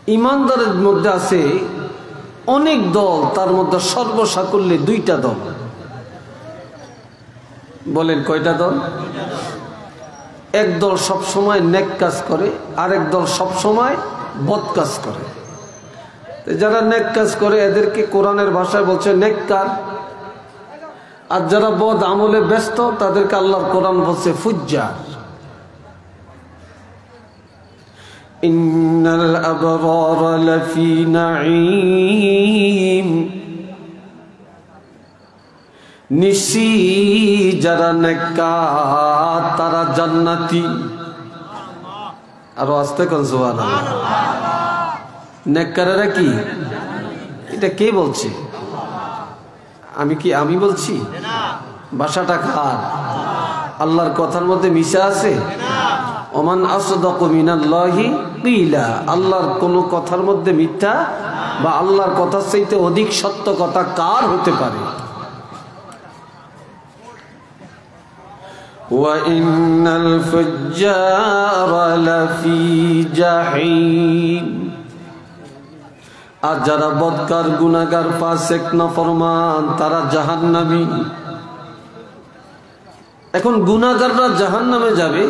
ইমানদারের মধ্যে আছে অনেক দল, তার মধ্যে সর্বসাকুল্যে দুইটা দল। বলেন কয়টা দল? এক দল সব সময় নেক কাজ করে, আরেক দল সব সময় বদ কাজ করে। যারা নেক কাজ করে এদেরকে কোরআনের ভাষায় বলছে নেককার, আর যারা বদ আমলে ব্যস্ত তাদেরকে আল্লাহর কোরআন বলছে ফুজ্জার। ইন্নাল আবরার লাফি নাঈম, নিশ্চয়ই যারা নেককার তারা জান্নাতি। আরো আস্তে কোন সুবহানাল্লাহ। নেককারেরা কি? এটা কে বলছে? আমি বলছি? ভাষাটা কার? আল্লাহর কথার মধ্যে মিশা আছে? ওমান আসদাকু মিনাল্লাহি কিলা, আল্লাহর কোন কথার মধ্যে মিথ্যা বা আল্লাহর কথার চাইতে অধিক সত্য কথা কার হতে পারে? ওয়া ইন্নাল ফুজ্জারা লাফি জাহিম, আর যারা বদকার, গুনাহগার, ফাসিক, নাফরমান তারা জাহান্নামী। এখন গুনাহগাররা জাহান্নামে যাবে,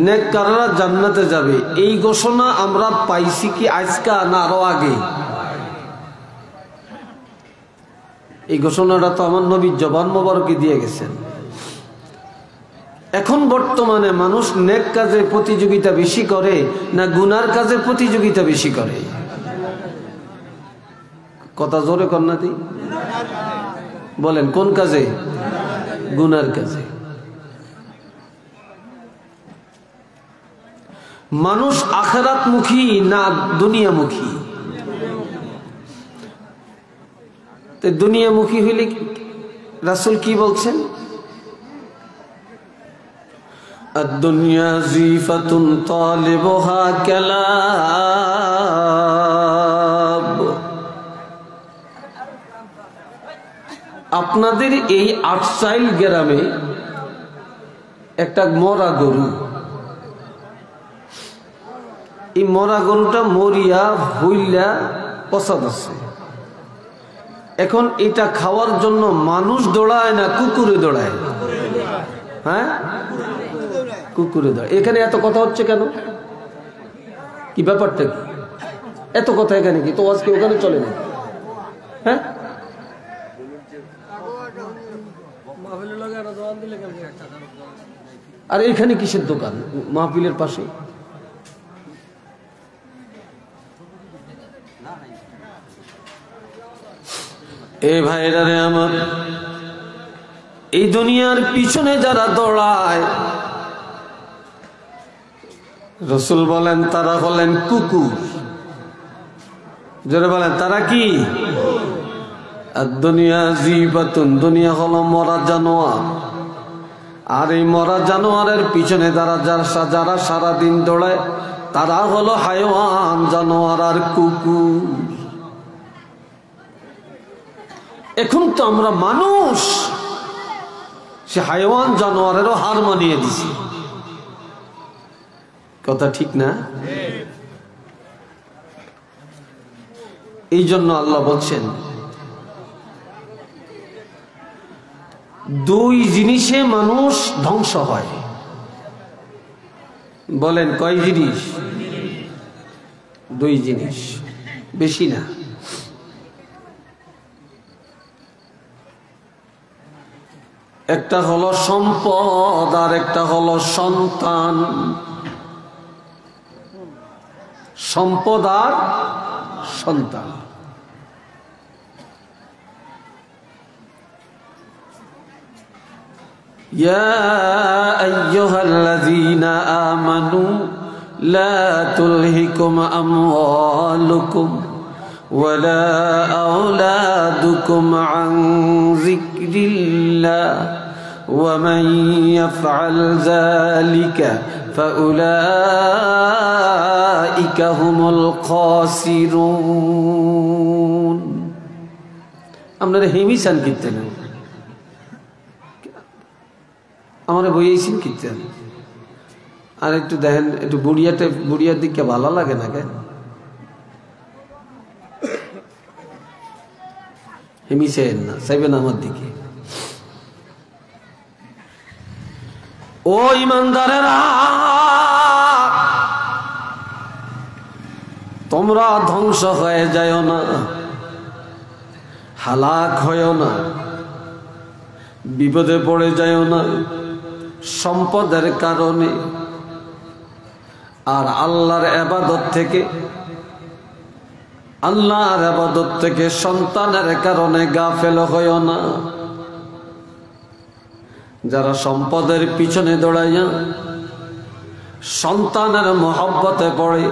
নেককাররা জান্নাতে যাবে। এই ঘোষণা আমরা পাইছি কি আজকা না আরো আগে? এই ঘোষণাটা তো আমার নবী জবান মোবারকে দিয়ে গেছেন। এখন বর্তমানে মানুষ নেক কাজে প্রতিযোগিতা বেশি করে না গুনার কাজে প্রতিযোগিতা বেশি করে? কথা জোরে কন্যাতি বলেন, কোন কাজে? গুনার কাজে। মানুষ আখিরাত মুখী না দুনিয়ামুখী? তো দুনিয়ামুখী হইলে রাসূল কি বলছেন? আদ-দুনিয়া জিফাতুন তালিবুহা কালাব। আপনাদের এই আটসাইল গ্রামে একটা মরা গরু, এই মরা গরুটা মরিয়া হইলা পচাদ আছে। এখন এটা খাওয়ার জন্য মানুষ দৌড়ায় না কুকুরে দৌড়ায়? হ্যাঁ, কুকুরে দৌড়ায়। এখানে এত কথা হচ্ছে কেন? কি ব্যাপারটা কি? এত কথা এখানে কি? তো আজকে ওখানে চলে না? হ্যাঁ, আর এখানে কিসের দোকান? মাহফিলের পাশে। এ ভাইরা রে আমার, এই দুনিয়ার পিছনে যারা দৌড়ায় রাসূল বলেন তারা হলেন কুকুর। যারা বলেন তারা কি? আর দুনিয়া জিবাতুন, দুনিয়া হলো মরা জানোয়ার। আর এই মরা জানোয়ারের পিছনে যারা সারাদিন দৌড়ায় তারা হলো হায়ওয়ান, জানোয়ার আর কুকুর। এখন তো আমরা মানুষ সে হায়ওয়ান জানোয়ারেরও হার মানিয়ে দিছি। কথা ঠিক না? এই জন্য আল্লাহ বলছেন দুই জিনিসে মানুষ ধ্বংস হয়। বলেন কয় জিনিস? দুই জিনিস, বেশি না। একটা হলো সম্পদ আর একটা হলো সন্তান। সম্পদ আর সন্তান। ইয়া আইয়ুহাল্লাযীনা আমানু লা তুলহিকুম আমওয়ালুকুম ওয়ালা আওলাদুকুম আন যিকরিল্লাহ ওয়া মান ইয়াফআল যালিকা ফাউলাইকা হুমুল খাসিরুন। আপনারা হেমিসান কীর্তন আমার বইয়েছেন কীর্তন, আর একটু দেখেন, একটু বুড়িয়ার দিকে ভালো লাগে না কেন? হেমিছেন না, চাইবেন আমার দিকে। ও ইমানদারেরা, তোমরা ধ্বংস হয়ে যায় না, হালাক হয় না, বিপদে পড়ে যায় না সম্পদের কারণে। আর আল্লাহর ইবাদত থেকে সন্তানের কারণে গাফেল হয় না। যারা সম্পদের পিছনে দৌড়াইয়া সন্তানের মহব্বতে পড়ে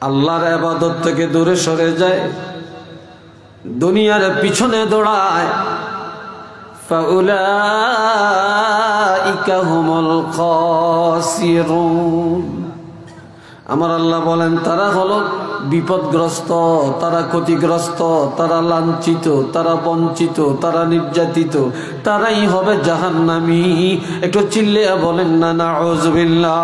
আল্লাহর ইবাদত থেকে দূরে সরে যায়, দুনিয়ার পিছনে দৌড়ায়, ফাউলাইকা হুমুল খাসিরুন। আমার আল্লাহ বলেন তারা হলো বিপদগ্রস্ত, তারা ক্ষতিগ্রস্ত, তারা লাঞ্ছিত, তারা বঞ্চিত, তারা নির্যাতিত, তারাই হবে জাহান্নামী। একটু চিল্লিয়া বলেন না নাউযুবিল্লাহ।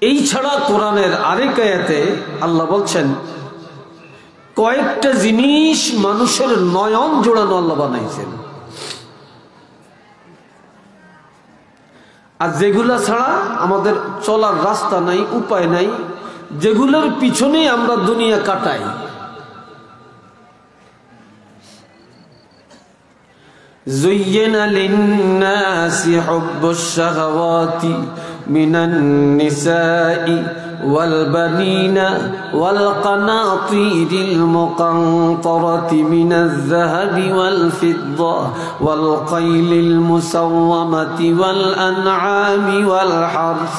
এই ছাড়া কোরআনের আরেক আয়াতে আল্লাহ বলছেন কয়েকটা জিনিস মানুষের নয়ন জোড়ানো আল্লাহ বানাইছেন, আর যেগুলা ছাড়া আমাদের চলার রাস্তা নাই, উপায় নাই, যেগুলোর পিছনেই আমরা দুনিয়া কাটাই। যুয়্যিনা লিন-নাসি হুব্বুশ শাহাওয়াতি মিনান নিসাই ওয়াল বানিনা ওয়াল কানাতিরিল মুকানতারাতি মিনাজ যাহাবি ওয়াল ফিদ্দা ওয়াল কাইলিল মুসাওয়ামাতি ওয়াল আনআমি ওয়াল হারস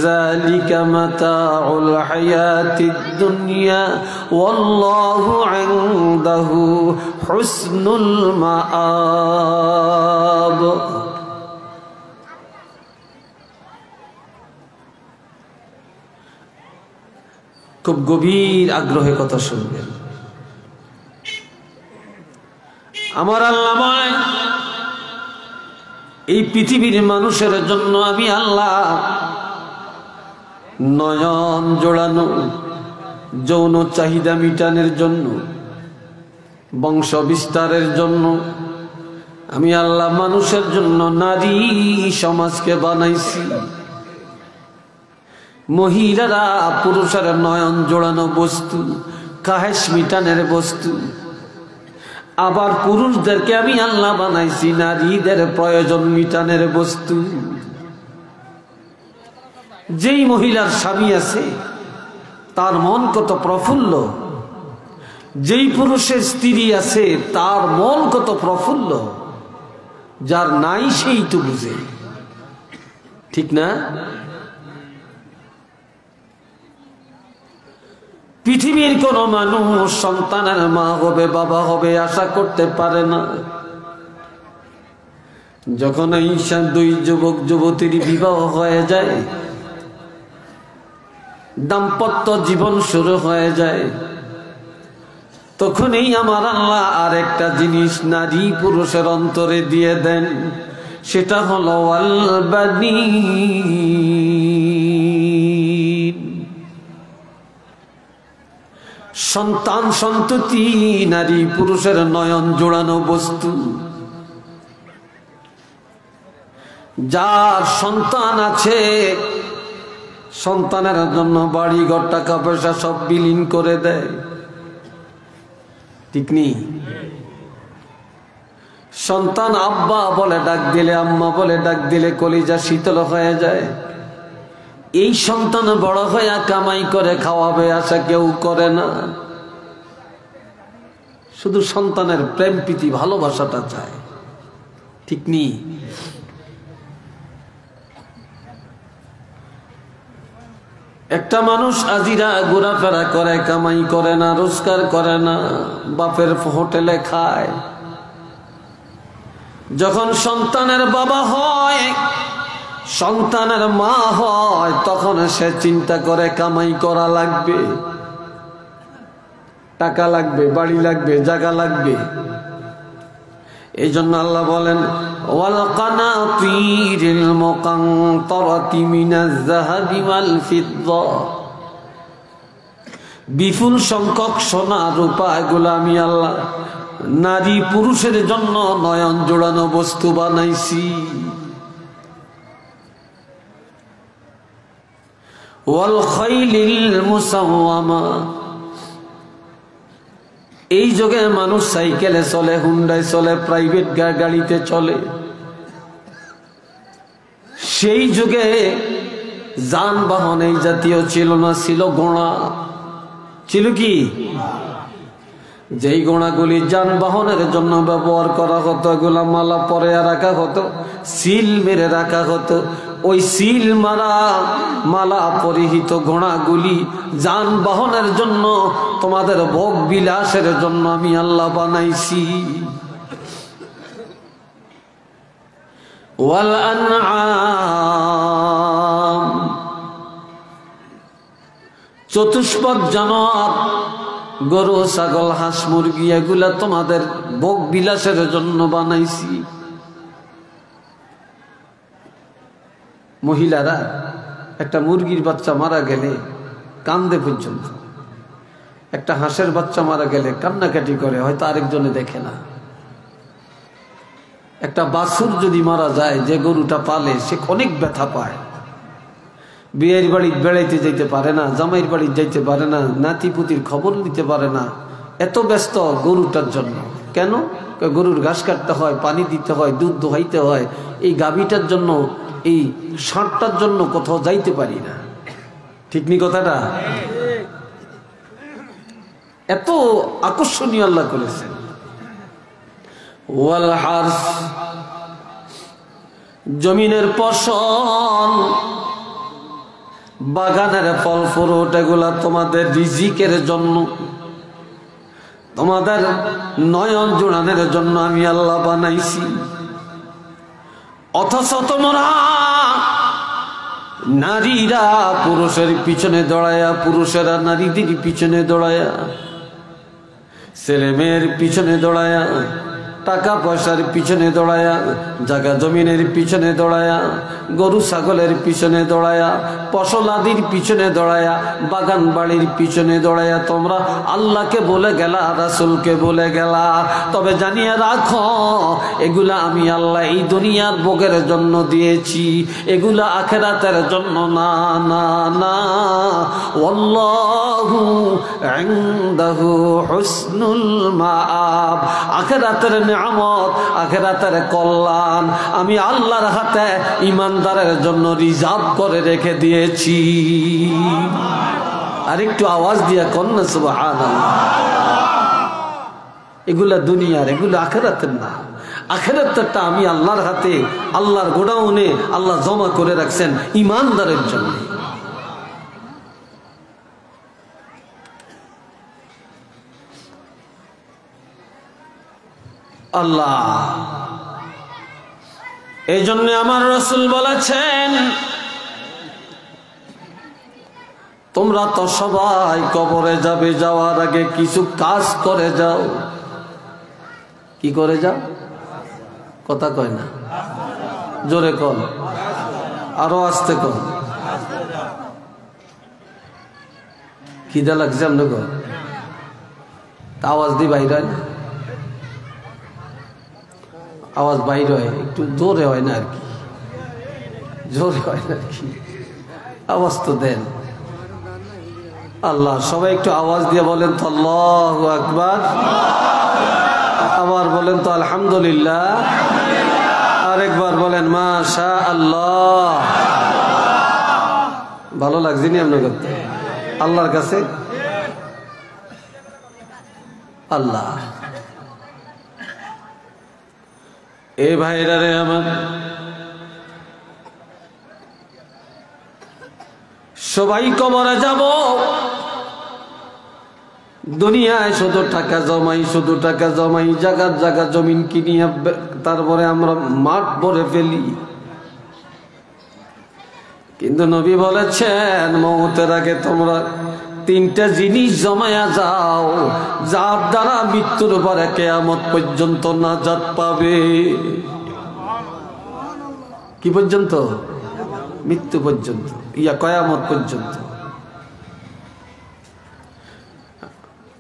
যালিকা মাতাউল হায়াতিদ দুনিয়া ওয়াল্লাহু ইনদাহু হুসনুল মাআব। খুব গভীর আগ্রহে কথা শুনবেন। আমার আল্লাহ বলেন এই পৃথিবীর মানুষের জন্য আমি আল্লাহ নয়ন জোড়ানো, যৌন চাহিদা মিটানোর জন্য, বংশ বিস্তারের জন্য আমি আল্লাহ মানুষের জন্য নারী সমাজকে বানাইছি। মহিলারা পুরুষের নয়ন জোড়ানো বস্তু, কাহেস মিটানের বস্তু। আবার পুরুষদেরকে আমি আল্লাহ বানাইছি নারীদের প্রয়োজন মিটানের বস্তু। যেই মহিলার স্বামী আছে তার মন কত প্রফুল্ল, যেই পুরুষের স্ত্রী আছে তার মন কত প্রফুল্ল, যার নাই সেই তো বুঝে, ঠিক না? পৃথিবীর কোন মানুষ সন্তানের মা হবে, বাবা হবে আশা করতে পারে না। যখন ঈশা দুই যুবক যুবতীর বিবাহ হয়ে যায়, দাম্পত্য জীবন শুরু হয়ে যায়, তখনই আমার আল্লাহ আর একটা জিনিস নারী পুরুষের অন্তরে দিয়ে দেন, সেটা হলো ওয়াল বানীন, সন্তান সন্ততি। নারী পুরুষের নয়ন জোড়ানো বস্তু। যার সন্তান আছে সন্তানের জন্য বাড়ি ঘর টাকা পয়সা সব বিলীন করে দেয়, ঠিক নেই? সন্তান আব্বা বলে ডাক দিলে, আম্মা বলে ডাক দিলে কলিজা শীতল হয়ে যায়। এই সন্তান বড় হয়ে কামাই করে খাওয়াবে আশা কেউ করে না, শুধু সন্তানের প্রেম প্রীতি ভালোবাসাটা চায়, ঠিক নেই? একটা মানুষ আজিরা ঘোরাফেরা করে, কামাই করে না, রোজগার করে না, বাপের হোটেলে খায়। যখন সন্তানের বাবা হয়, সন্তানের মা হয়, তখন সে চিন্তা করে কামাই করা লাগবে, টাকা লাগবে, বাড়ি লাগবে, জায়গা লাগবে। এই জন্য আল্লাহ বলেন ওয়াল কানাতিরিল মুকানতারাতি মিনাজ যাহাবি ওয়াল ফিদ্দা, বিপুল সংখ্যক সোনা রূপা এগুলো আমি আল্লাহ নারী পুরুষের জন্য নয়ন জোড়ানো বস্তু বানাইছি। ওয়াল খাইলিল মুসাওয়ামা, এই যুগে মানুষ সাইকেলে চলে, হুন্ডায় চলে, প্রাইভেট গাড়িতে চলে। সেই যুগে যানবাহন এই জাতীয় ছিল না, ছিল ঘোড়া। ছিল কি? যেই ঘোড়াগুলি যানবাহনের জন্য ব্যবহার করা হতো, এগুলা মালা পরে রাখা হতো, সিল মেরে রাখা হতো। ওই সিল মারা মালা পরিহিত ঘোড়াগুলি যানবাহনের জন্য, তোমাদের ভোগ বিলাসের জন্য আমি আল্লাহ বানাইছি। ওয়াল আনআম, চতুষ্পদ জানোয়ার, গরু, ছাগল, হাঁস, মুরগি, এগুলা তোমাদের ভোগ বিলাসের জন্য বানাইছি। মহিলারা একটা মুরগির বাচ্চা মারা গেলে কান্দে পর্যন্ত, একটা হাঁসের বাচ্চা মারা গেলে কান্নাকাটি করে, হয়তো আরেকজনে দেখে না। একটা বাছুর যদি মারা যায়, যে গরুটা পালে সে অনেক ব্যথা পায়। বিয়ের বাড়ি বেড়াইতে যাইতে পারে না, জামাইয়ের বাড়ি যাইতে পারে না, নাতিপুতির খবর নিতে পারে না, এত ব্যস্ত গরুটার জন্য। কেন? গরুর ঘাস কাটতে হয়, পানি দিতে হয়, দুধ দোহাইতে হয়। এই গাভীটার জন্য, এই ষাঁড়টার জন্য কোথাও যাইতে পারি না। ঠিক নি কথাটা? এত আকর্ষণীয় আল্লাহ করেছেন। ওয়াল হারস, জমিনের ফসল, বাগানের ফল ফ্রুট, এগুলা তোমাদের রিজিকের জন্য, তোমাদের নয়ন জোড়ানোর জন্য আমি আল্লাহ বানাইছি। অথচ তোমরা নারীরা পুরুষের পিছনে দৌড়ায়া, পুরুষেরা নারীদের পিছনে দৌড়ায়া, ছেলে মেয়ের পিছনে দৌড়ায়া, টাকা পয়সার পিছনে দৌড়ায়া, জায়গা জমিনের পিছনে দৌড়ায়া, গরু ছাগলের পিছনে দৌড়ায়া, ফসলাদির পিছনে দৌড়ায়া, বাগান বাড়ির পিছনে দৌড়ায়া তোমরা আল্লাহকে বলে গেলা, রাসূলকে বলে গেলা। তবে জানিয়ে রাখো, এগুলা আমি আল্লাহ এই দুনিয়ার ভোগের জন্য দিয়েছি, এগুলা আখিরাতের জন্য না, না, না। ওয়াল্লাহু ইনদাহু হুসনুল মাআব, আখিরাতের নিয়ামত, আখিরাতের কল্যাণ আমি আল্লাহর হাতে ইমানদারের জন্য রিজার্ভ করে রেখে দিয়েছি। আরেকটু আওয়াজ দিয়া কন্যা সুবহানাল্লাহ। এগুলা দুনিয়ার, এগুলো আখিরাতের না। আখিরাতেরটা আমি আল্লাহর হাতে, আল্লাহর গোডাউনে আল্লাহ জমা করে রাখছেন ইমানদারের জন্য। আল্লাহ এই জন্য আমার রাসূল বলেছেন, তোমরা তো সবাই কবরে যাবে, যাওয়ার আগে কিছু কাজ করে যাও। কি করে যাও? কথা কয় না, জোরে কর, আরো আস্তে কর। খিদা লাগছে আপনাকে? আওয়াজ দি বাইরে হয় না, আওয়াজ বাইরে হয়, একটু জোরে হয় না আর কি, জোরে হয় না আর কি, আওয়াজ তো দেন। আল্লাহ, সবাই একটু আওয়াজ দিয়ে বলেন তো আল্লাহু আকবার, আবার বলেন তো আলহামদুলিল্লাহ, আরেকবার বলেন মাশা আল্লাহ। ভালো লাগছে নি আপনার করতে আল্লাহর কাছে? আল্লাহ, এ ভাইরা রে আমার, সবাই কবরে যাব। দুনিয়ায় শুধু টাকা জমাই, শুধু টাকা জমাই, জায়গা জায়গা জমিন কিনিয়া তারপরে আমরা মাঠ ভরে ফেলি। কিন্তু নবী বলেছেন, মওতের আগে তোমরা তিনটা জিনিস জমায়া যাও, যার দ্বারা মৃত্যুর পরে কিয়ামত পর্যন্ত নাজাত পাবে। কি পর্যন্ত? মৃত্যু পর্যন্ত, কিয়ামত পর্যন্ত।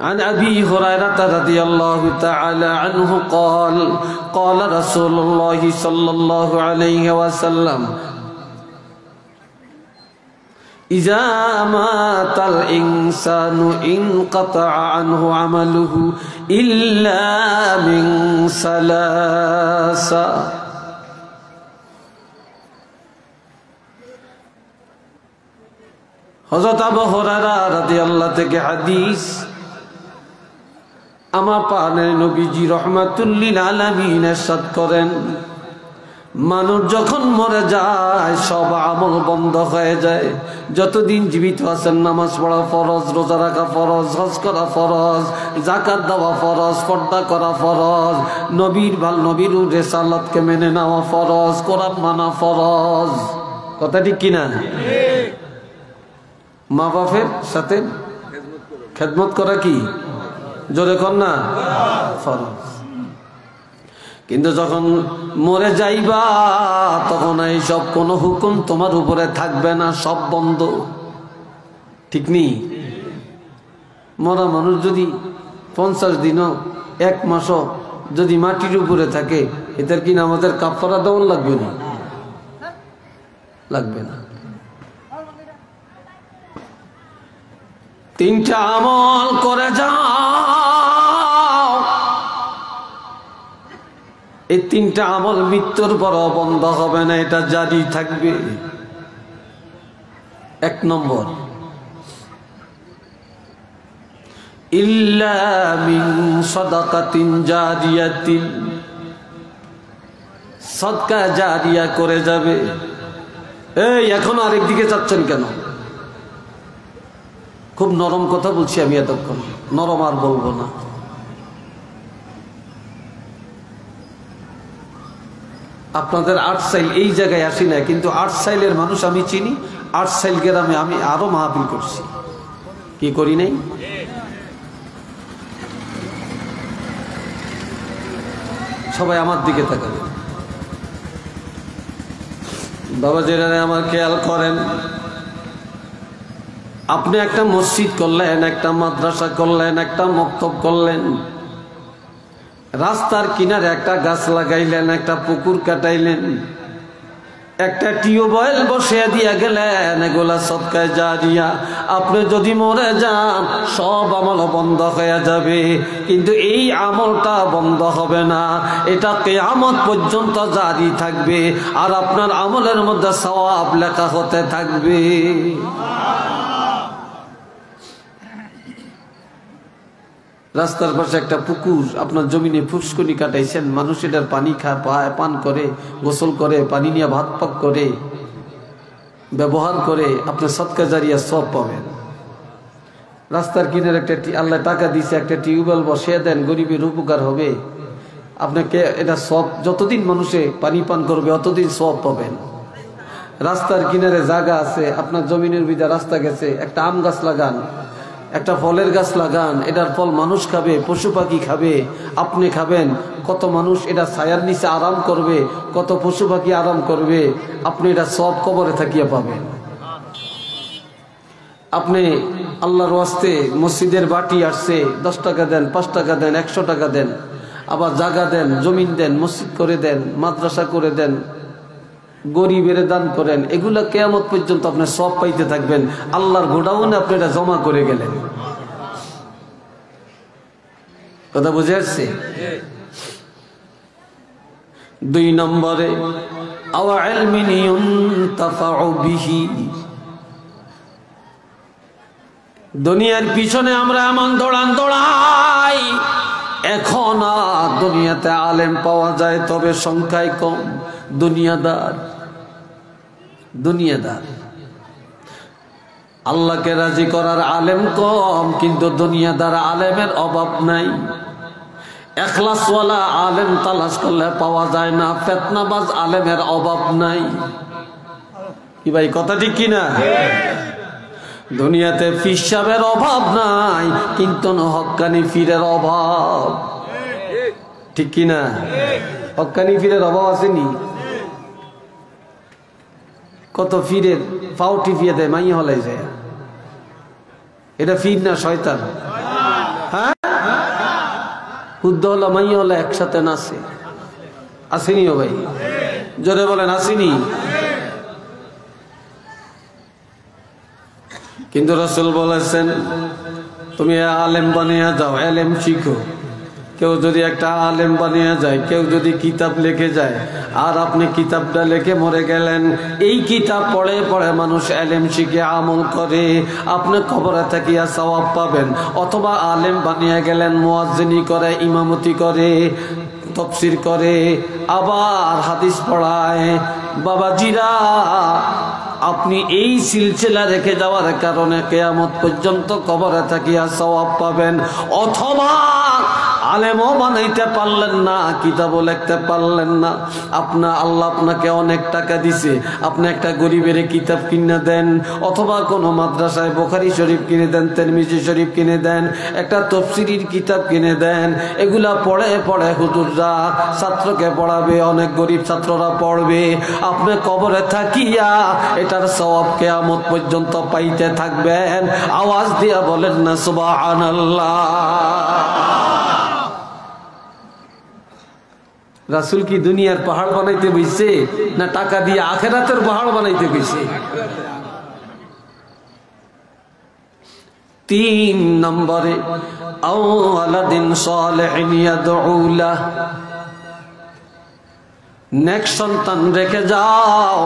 عن أبي هريرة رضي الله تعالى عنه قال قال رسول الله صلى الله عليه وسلم إذا مات الإنسان انقطع عنه عمله إلا من ثلاثة হযরত আবু হুরায়রা রাদিয়াল্লাহু থেকে হাদিস, আমার প্রাণের নবীজি রাহমাতুল লিল আলামিন ইরশাদ করেন, মানুষ যখন মরে যায় সব আমল বন্ধ হয়ে যায়। যতদিন জীবিত আছেন নামাজ পড়া ফরজ, রোজা রাখা ফরজ, হজ করা ফরজ, যাকাত দেওয়া ফরজ, পর্দা করা ফরজ, নবীর রিসালাতকে মেনে নেওয়া ফরজ, কোরআন মানা ফরজ। কথা ঠিক কিনা? মা বাপের সাথে খেদমত করা কি? জোরে কর না, ফরজ। কিন্তু যখন মরে যাইবা তখন এই সব কোনো হুকুম তোমার উপরে থাকবে না, সব বন্ধ। ঠিক নেই? মরা মানুষ যদি 50 দিনও 1 মাসও যদি মাটির উপরে থাকে, এটার কি আমাদের কাফারা দেওয়ান লাগবে না? লাগবে না। 3টা আমল করে যাও, এই 3টা আমল মৃত্যুর পর বন্ধ হবে না, এটা জারি থাকবে। 1 নম্বর, ইল্লা মিন সাদাকাতিন জারিয়াতিন, সদকা জারিয়া করে যাবে। এই এখন আরেক দিকে যাচ্ছেন কেন? খুব নরম কথা বলছি আমি, এতক্ষণ নরম আর বলবো না। আপনাদের 8 সাইল এই জায়গায় আসি না, কিন্তু 8 সাইলের মানুষ আমি চিনি। 8 সাইল গ্রামে আমি আরো মাহফিল করছি, কি করি নাই? সবাই আমার দিকে তাকাবেন। বাবা যারা আমার খেয়াল করেন, আপনি একটা মসজিদ করলেন, একটা মাদ্রাসা করলেন, একটা মক্তব করলেন, রাস্তার কিনারে একটা গাছ লাগাইলেন, একটা পুকুর কাটাইলেন, একটা টিউবওয়েল বসিয়ে দিয়ে গেলেন, এগুলা সদকায়ে জারিয়া। আপনি যদি মরে যান সব আমল বন্ধ হয়ে যাবে, কিন্তু এই আমলটা বন্ধ হবে না, এটা কিয়ামত পর্যন্ত জারি থাকবে, আর আপনার আমলের মধ্যে সওয়াব লেখা হতে থাকবে। রাস্তার পাশে একটা পুকুর, আপনার জমিনে ফুসকুনি কাটাইছেন, মানুষ এটার পানি খায়, পান করে, গোসল করে, পানি নিয়ে ভাত পাক করে, ব্যবহার করে, আপনি সদকা জারিয়া সব পাবেন। রাস্তার কিনারে একটা আল্লাহ টাকা দিছে, একটা টিউবওয়েল বসিয়ে দেন, গরিবের উপকার হবে। আপনাকে এটা সব, যতদিন মানুষে পানি পান করবে অতদিন সব পাবেন। রাস্তার কিনারে জায়গা আছে, আপনার জমিনের ভিতরে রাস্তা গেছে, একটা আম গাছ লাগান, একটা ফলের গাছ লাগান, এটার ফল মানুষ খাবে, পশু পাখি খাবে, আপনি খাবেন। কত মানুষ এটা ছায়ার নিচে আরাম করবে, কত পশু পাখি আরাম করবে, আপনি এটা সব কবরে থাকিয়া পাবেন। আপনি আল্লাহর ওয়াস্তে মসজিদের বাটি আসছে, 10 টাকা দেন, 5 টাকা দেন, 100 টাকা দেন, আবার জায়গা দেন, জমিন দেন, মসজিদ করে দেন, মাদ্রাসা করে দেন, গরিবের দান করেন, এগুলা কিয়ামত পর্যন্ত আপনি সব পাইতে থাকবেন। আল্লাহর গোডাউনে আপনি এটা জমা করে গেলেন। কথা বুঝে আসছে? 2 নম্বরে, আও ইলমিন ইউনতাফাউ বিহি, দুনিয়ার পিছনে আমরা এমন দৌড়াই, এখন আর দুনিয়াতে আলেম পাওয়া যায়, তবে সংখ্যায় কম। দুনিয়াদার আল্লাহকে রাজি করার আলেম কম, কিন্তু দুনিয়াদার আলেমের অভাব নাই। ইখলাসওয়ালা আলেম তালাশ করলে পাওয়া যায় না, ফিতনাবাজ আলেমের অভাব নাই। কি ভাই কথা ঠিক কিনা? দুনিয়াতে পীর সাহেবের অভাব নাই, কিন্তু হক্কানি পীরের অভাব। ঠিক কিনা? হক্কানি পীরের অভাব আসেনি? কত পীরের পাও টিপিয়ে দেয়, মাইয়া হলাই যায়। এটা পীর না শয়তান? হ্যাঁ, হুদ্দ হলা মাইয়া হলা একসাথে নাচে। আসেনি ও ভাই? জোরে বলেন আসেনি? কিন্তু রাসূল বলেছেন তুমি আলেম বানিয়ে যাও, এলেম শিখো। কেউ যদি একটা আলেম বানিয়ে যায়, কেউ যদি কিতাব লিখে যায়, আর আপনি কিতাবটা লিখে মরে গেলেন, এই কিতাব পড়ে পড়ে মানুষ এলেম শিখে আমল করে, আপনি কবরে থাকিয়া সওয়াব পাবেন। অথবা আলেম বানিয়ে গেলেন, মুয়াজ্জিনি করে, ইমামতি করে, তাফসীর করে, আবার হাদিস পড়ায়। বাবাজিরা, আপনি এই সিলসিলা রেখে যাওয়ার কারণে কিয়ামত পর্যন্ত কবরে থাকিয়া সওয়াব পাবেন। অথবা আলেমও বানাইতে পারলেন না, কিতাবও লিখতে পারলেন না, আল্লাহ আপনাকে অনেক টাকা দিছে, আপনি একটা গরিবের কিতাব কিনে দেন, অথবা কোনো মাদ্রাসায় বুখারী শরীফ কিনে দেন, তিরমিজি শরীফ কিনে দেন, একটা তাফসীরের কিতাব কিনে দেন। এগুলা পড়ে পড়ে হুজুররা ছাত্রকে পড়াবে, অনেক গরিব ছাত্ররা পড়বে। আপনি কবরে থাকিয়া এটার সওয়াব কিয়ামত পর্যন্ত পাইতে থাকবেন। আওয়াজ দিয়া বলেন না সুবহানাল্লাহ। রাসূল কি দুনিয়ার পাহাড় বানাইতে বইছে, না টাকা দিয়ে আখিরাতের পাহাড় বানাইতে বইছে? 3 নম্বরে আওয়ালাদিন সালিহিন ইয়াদউ লাহ, নেক সন্তান রেখে যাও।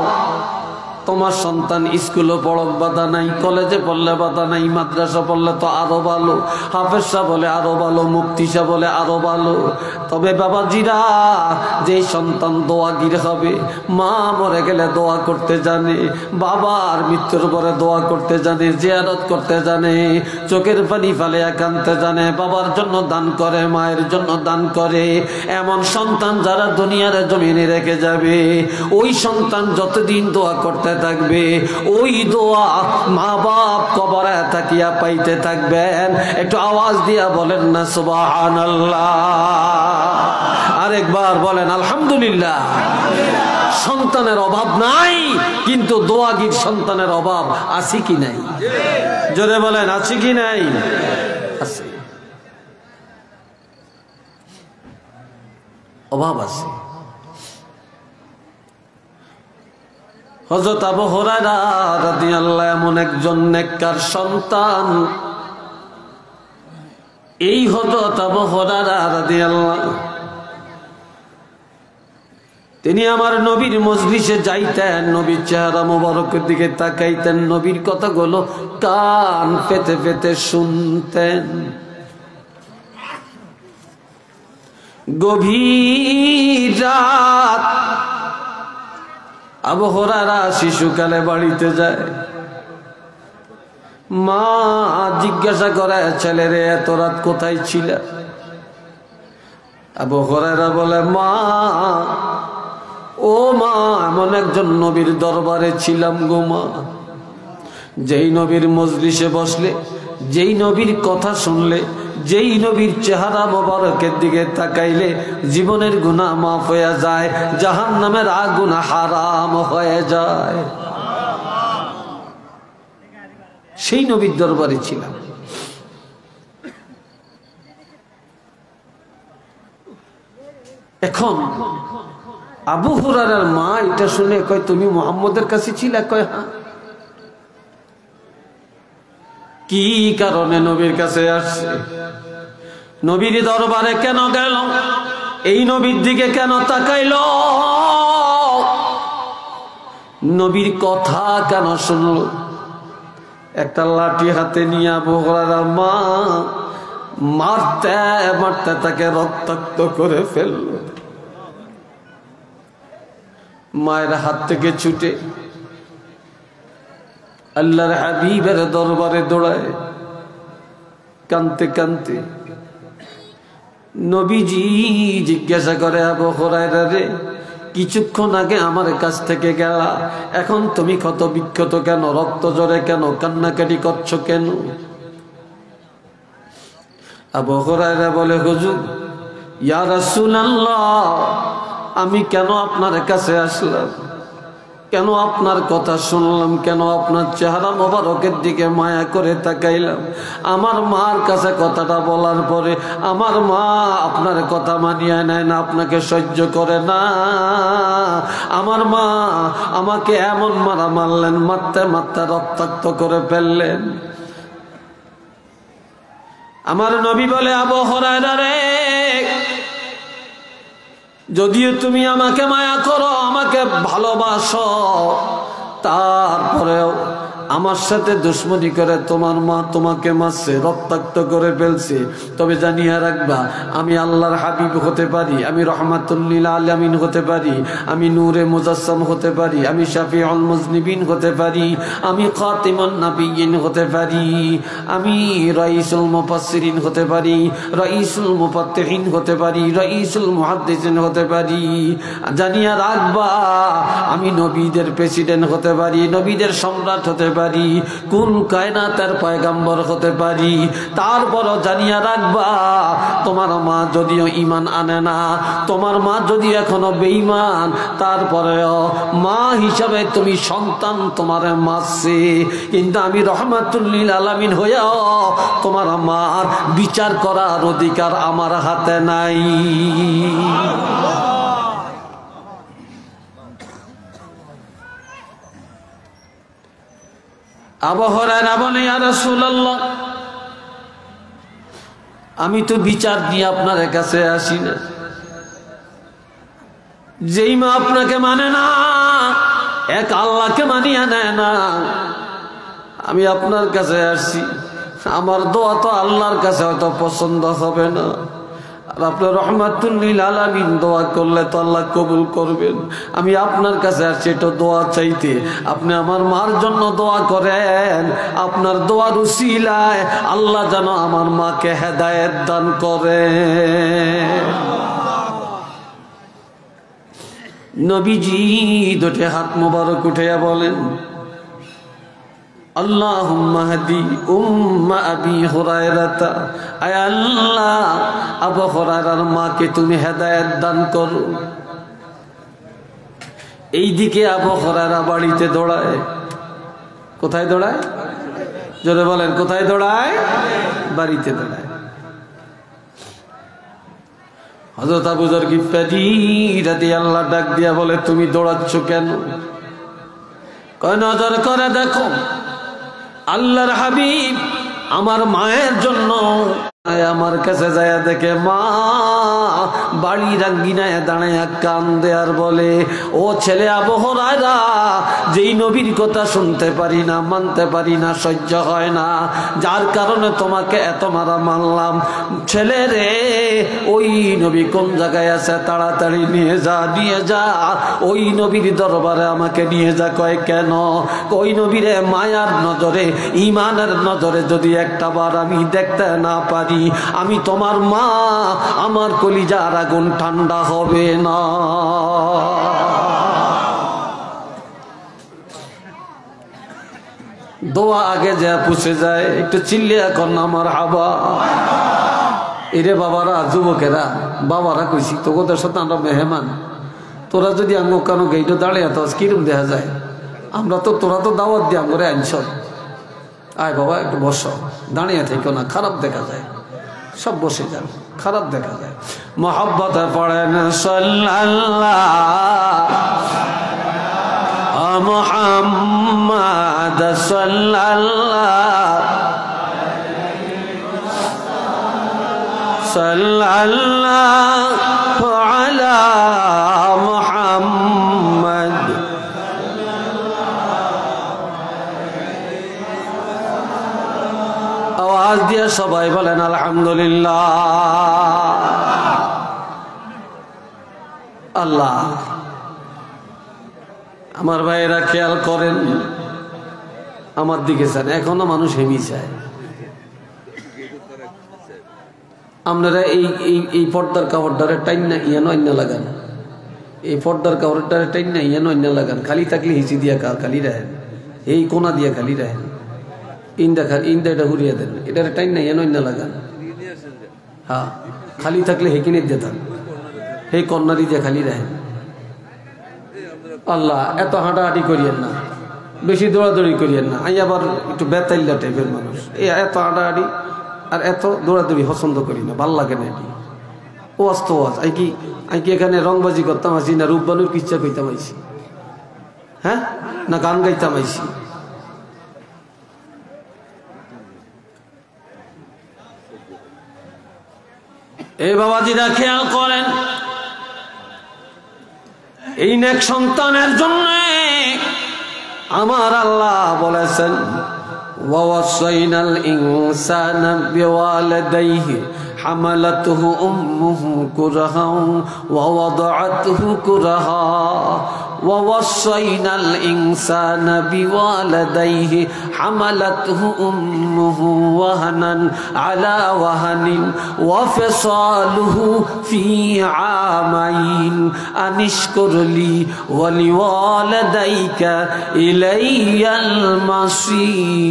তোমার সন্তান স্কুলে পড়ক বাধা নাই, কলেজে পড়লে বাধা নাই, মাদ্রাসা পড়লে তো আরো ভালো, হাফেজ সাহেব বলে আরো ভালো, মুফতি সাহেব বলে আরো ভালো। তবে বাবাজিরা, যে সন্তান দোয়াগির হবে, মা মরে গেলে দোয়া করতে জানে, বাবার মৃত্যুর পরে দোয়া করতে জানে, জিয়ারত করতে জানে, চোখের পানি ফেলে কাঁদতে জানে, বাবার জন্য দান করে, মায়ের জন্য দান করে, এমন সন্তান যারা দুনিয়ার জমিনে রেখে যাবে, ওই সন্তান যতদিন দোয়া করতে থাকবে, ওই দোয়া মা বাপ কবরে থাকিয়া পাইতে থাকবেন। একটু আওয়াজ দিয়া বলেন না সুবহানাল্লাহ। আরেকবার বলেন আলহামদুলিল্লাহ। সন্তানের অভাব নাই, কিন্তু দোয়াগির সন্তানের অভাব আছে কি নাই? জোরে বলেন আছে কি নাই? আছে, অভাব আছে। হযরত আবু হুরায়রা রাদিয়াল্লাহু এমন একজন নেককার সন্তান, এই হযরত আবু হুরায়রা রাদিয়াল্লাহু, তিনি আমার নবীর মজলিসে যাইতেন, নবীর চেহারা মোবারকের দিকে তাকাইতেন, নবীর কথাগুলো কান পেতে পেতে শুনতেন। গভীর রাত আবু হুরায়রা শিশুকালে বাড়িতে যায়, মা জিজ্ঞাসা করে, ছেলেরে এত রাত কোথায় ছিল? আবু হুরায়রা বলে, মা, ও মা, এমন একজন নবীর দরবারে ছিলাম গো মা, যেই নবীর মজলিসে বসলে, যেই নবীর কথা শুনলে, যেই নবীর চেহারা মোবারকের দিকে তাকাইলে জীবনের গুনাহ মাফ হয়ে যায়, জাহান্নামের আগুন হারাম হয়ে যায়। সেই নবীর দরবারে ছিলাম। এখন আবু হুরায়রার মা এটা শুনে কয়, তুমি মুহাম্মদের কাছে ছিলে? কয় হ্যাঁ। কি কারণে নবীর কাছে আসছে? নবীর দরবারে কেন গেল? এই নবীর দিকে কেন তাকাইল? নবীর কথা কেন শুনল? একটা লাঠি হাতে নিয়ে আবু হুরায়রার মা মারতে মারতে তাকে রক্তাক্ত করে ফেলল। মায়ের হাত থেকে ছুটে আল্লাহর হাবিবের দরবারে দৌড়ায়, কানতে কানতে। নবীজি জিজ্ঞাসা করে, আবু হুরায়রা রে, কিছুক্ষণ আগে আমার কাছ থেকে গেলা, এখন তুমি ক্ষত বিক্ষত কেন, রক্ত ঝরে কেন, কান্নাকাটি করছো কেন? আবু হুরায়রা বলে, হুজুর ইয়া রাসূলুল্লাহ, আমি কেন আপনার কাছে আসলাম, কেন আপনার কথা শুনলাম, কেন আপনার চেহারা মোবারকের দিকে মায়া করে তাকাইলাম? আমার মার কাছে কথাটা বলার পরে আমার মা আপনার কথা মানিয়ে নেয় না, আপনাকে সহ্য করে না। আমার মা আমাকে এমন মারা মারলেন, মারতে মারতে রক্তাক্ত করে ফেললেন। আমার নবী বলে, আবু হুরায়রা রে, যদিও তুমি আমাকে মায়া করো, আমাকে ভালোবাসো, তারপরেও আমার সাথে দুশ্মনী করে তোমার মা তোমাকে মারছে, রক্তাক্ত করে ফেলছে। তবে জানিয়ে রাখবা, আমি আল্লাহর হাবিব হতে পারি, আমি রহমাতুল লিল আলামিন হতে পারি, আমি নূরে মুজাসসাম হতে পারি, আমি শাফিউল মুজনিবিন হতে পারি, আমি খাতিমুন নাবিয়্যিন হতে পারি, আমি রাইসুল মুফাসসিরিন হতে পারি, রাইসুল মুফাত্তিহিন হতে পারি, রাইসুল মুহাদ্দিসিন হতে পারি। জানিয়ে রাখবা, আমি নবীদের প্রেসিডেন্ট হতে পারি, নবীদের সম্রাট হতে পারি, কোন কায়নাতের পয়গম্বর হতে পারি। তারপরও জানিয়ে রাখবা, তোমার মা যদিও ঈমান আনে না, তোমার মা যদি এখনো বেঈমান, তারপরেও মা হিসাবে তুমি সন্তান তোমার মারছে, কিন্তু আমি রহমাতুল লিল আলামিন হইয়াও তোমার মার বিচার করার অধিকার আমার হাতে নাই। আবু হুরায়রা বলে, ইয়া রাসূলুল্লাহ, আমি তো বিচার দিয়ে আপনার কাছে আসি না। যেই মা আপনাকে মানে না, এক আল্লাহকে মানিয়ে নেয় না, আমি আপনার কাছে আসছি। আমার দোয়া তো আল্লাহর কাছে হয়তো পছন্দ হবে না, আর আপনার রহমাতুল লিল আলামিন দোয়া করলে তো আল্লাহ কবুল করবেন। আমি আপনার কাছে আসছি এটা দোয়া চাইতে, আপনি আমার মার জন্য দোয়া করেন। আপনার দোয়ার উসিলায় আল্লাহ যেন আমার মাকে হেদায়েত দান করেন। নবীজি দুটি হাত মোবারক উঠাইয়া বলেন, আল্লাহুম্মা হাদি উম্মা আবি হুরায়রাতা, আয় আল্লাহ, আবু হুরায়রার মাকে তুমি হেদায়েত দান করো। এইদিকে আবু হুরায়রা বাড়িতে দৌড়ায়। কোথায় দৌড়ায়? জোরে বলেন, কোথায় দৌড়ায়? বাড়িতে দৌড়ায়। হযরত আবু যর গিফারী রাদিয়াল্লাহু ডাক দিয়া বলে, তুমি দৌড়াচ্ছ কেন? কয়, নজর করে দেখো, আল্লাহর হাবিব আমার মায়ের জন্য আমার কাছে যায়, দেখে মা বাড়ি রাঙ্গিনায় দাঁড়ায় কান্দে আর বলে, ও ছেলে আবু হুরায়রা, যেই নবীর কথা শুনতে পারি না, মানতে পারি না, সহ্য হয় না, যার কারণে তোমাকে এত মারা মারলাম, ছেলে রে, ওই নবী কোন জায়গায় আছে, তাড়াতাড়ি নিয়ে যা, নিয়ে যা, ওই নবীর দরবারে আমাকে নিয়ে যা। কয় কেন? ওই নবীরে মায়ার নজরে, ঈমানের নজরে যদি একটা বার আমি দেখতে না পারি, আমি তোমার মা, আমার কলিজার আগুন ঠান্ডা হবে না। দোয়া আগে যা পুষে যায়, একটু চিল্লিয়া কর না মারহাবা। এরে বাবারা, যুবকেরা, বাবারা কইছি তোদের সাথে আমরা মেহমান, তোরা যদি আমি কানো গেইটো দাঁড়িয়ে তো কিরম দেখা যায়? আমরা তো, তোরা তো দাওয়াত দিয়ে আমরা আনছ, আয় বাবা একটু বসো, দাঁড়িয়ে থেকো না, খারাপ দেখা যায়, সব বসে যান, খারাপ দেখা যায়। মোহাব্বতে পড়েন সাল্লাল্লাহু মুহাম্মাদ সাল্লাল্লাহু আলা মুহাম্মাদ। আওয়াজ দিয়ে সবাই বলেন আলহামদুলিল্লাহ। আল্লাহ, আমার ভাইয়েরা খেয়াল করেন, আমার দিকে চান, এখনো মানুষ হেমি চায়। আপনারা এই পর্দার কাপড়টারে টাইম না ইয়ে নয় না লাগান, এই পর্দার কাপড়টা টাইন নাই এন অন্য লাগান, খালি থাকলে হিচি দিয়া খালি রাখেন, এই কোনা দিয়া খালি রাখেন, ইন্দা এটা ঘুরিয়ে দেন, এটার টাইম নাই এন অন্য লাগান। হ্যাঁ, খালি থাকলে হেকিনে যেতাম, এই কর্নারি দিয়ে খালি রাখেন। আল্লাহ এত হাঁটাহাঁটি করিয়েন না, বেশি দৌড়াদৌড়ি করিয়েন না। আমি আবার একটু বেতাইল্লা টাইপের মানুষ, এই এত হাঁটাহাঁটি আর এত দৌড়াদৌড়ি পছন্দ করি না, ভাল লাগে না। এটি ওয়াজ তো ওয়াজ, আমি কি এখানে রংবাজি করতাম আছি, না রূপবানুর কিচ্ছা কইতাম আইছি, হ্যাঁ, না গান গাইতাম আইছি? এই বাবাজিরা খেয়াল করেন, এই নেক সন্তানের জন্য আমার আল্লাহ বলেছেন ওয়াসাইনাল ইনসানা বিওয়ালিদাইহি হামালাতুহু উম্মুহু কুরহা ওয়া ওয়াদাআতুহু কুরহা ووصينا الإنسان بوالديه حملته أمه وهنا على وهن وفصاله في عامين أن اشكر لي ولوالديك إلي المصير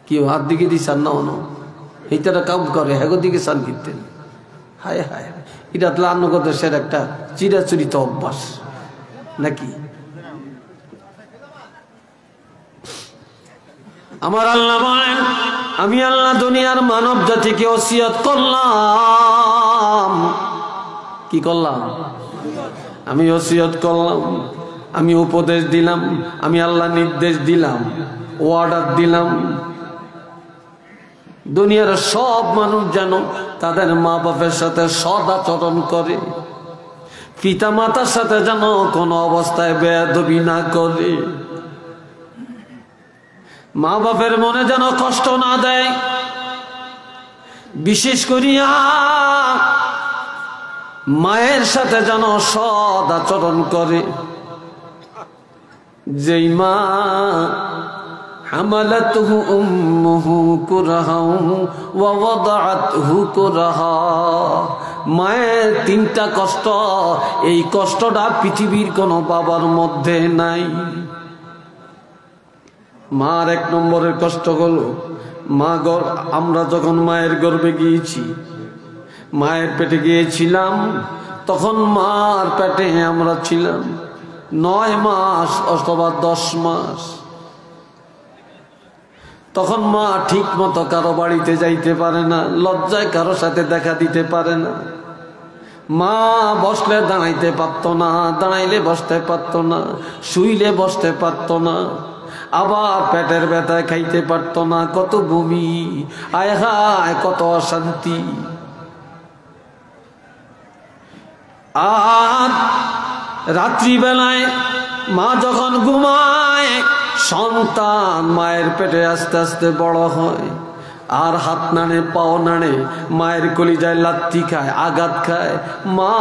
কেউ হাত দিকে দিচ্ছেন না, অন এইটারা কাম করে হেগো দিকে চান কিনতেন। হায় হায়, এটা তো দেশের একটা চিরাচরিত অভ্যাস নাকি? আমার আল্লাহ বলেন, আমি আল্লাহ দুনিয়ার মানব জাতিকে ওসিয়ত করলাম। কি করলাম? আমি ওসিয়ত করলাম, আমি উপদেশ দিলাম, আমি আল্লাহ নির্দেশ দিলাম, অর্ডার দিলাম, দুনিয়ার সব মানুষ যেন তাদের মা বাপের সাথে সৎ আচরণ করে, পিতা মাতার সাথে যেন কোনো অবস্থায় বেয়াদবি না করে, মা বাপের মনে যেন কষ্ট না দেয়, বিশেষ করিয়া মায়ের সাথে যেন সৎ আচরণ করে। যেই মা হামালাতুহু উম্মুহু কুরহা ওয়া ওয়াদাআতুহু কুরহা, মায়ের তিনটা কষ্ট, এই কষ্টটা পৃথিবীর কোনো বাবার মধ্যে নাই। মার এক নম্বরের কষ্ট হলো, আমরা যখন মায়ের গর্ভে গিয়েছি, মায়ের পেটে গিয়েছিলাম, তখন মার পেটে আমরা ছিলাম 9 মাস অথবা 10 মাস। তখন মা ঠিক মতো কারো বাড়িতে যাইতে পারে না, লজ্জায় কারো সাথে দেখা দিতে পারে না, মা বসলে দাঁড়াইতে পারত না, দাঁড়াইলে বসতে পারত না, শুইলে বসতে পারত না, আবার পেটের ব্যথায় খাইতে পারত না, কত বমি, আয় হায় কত অশান্তি। আর রাত্রিবেলায় মা যখন ঘুমায়, সন্তান মায়ের পেটে আস্তে আস্তে বড় হয়, আর হাত নাড়ে, পাও নাড়ে, মায়ের কলিজায় লাথি খায়, আঘাত খায়, মা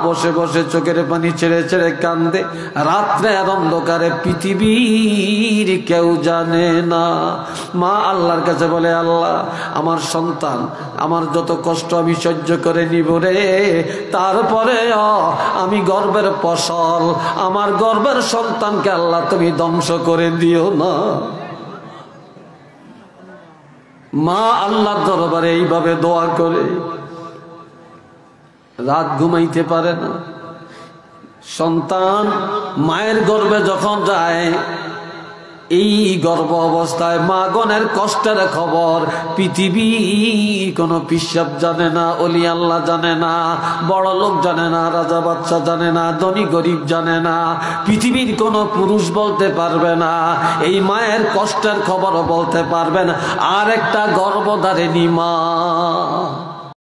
বসে বসে চোখের পানি ছেড়ে ছেড়ে কান্দে। রাত্রে আর অন্ধকারে পৃথিবীর কেউ জানে না। মা আল্লাহর কাছে বলে, আল্লাহ আমার সন্তান, আমার যত কষ্ট আমি সহ্য করে নিব রে, তারপরে আমি গর্বের ফসল, আমার গর্বের সন্তানকে আল্লাহ তুমি ধ্বংস করে দিও না। মা আল্লাহর দরবারে এইভাবে দোয়া করে, রাত ঘুমাইতে পারে না। সন্তান মায়ের গর্ভে যখন যায়, এই গর্ভ অবস্থায় মাগনের কষ্টের খবর পৃথিবী কোনো পিসাব জানে না, অলি আল্লাহ জানে না, বড় লোক জানে না, রাজা বাচ্চা জানে না, ধনী গরিব জানে না, পৃথিবীর কোনো পুরুষ বলতে পারবে না, এই মায়ের কষ্টের খবরও বলতে পারবে না। আর একটা গর্ভধারিণী মা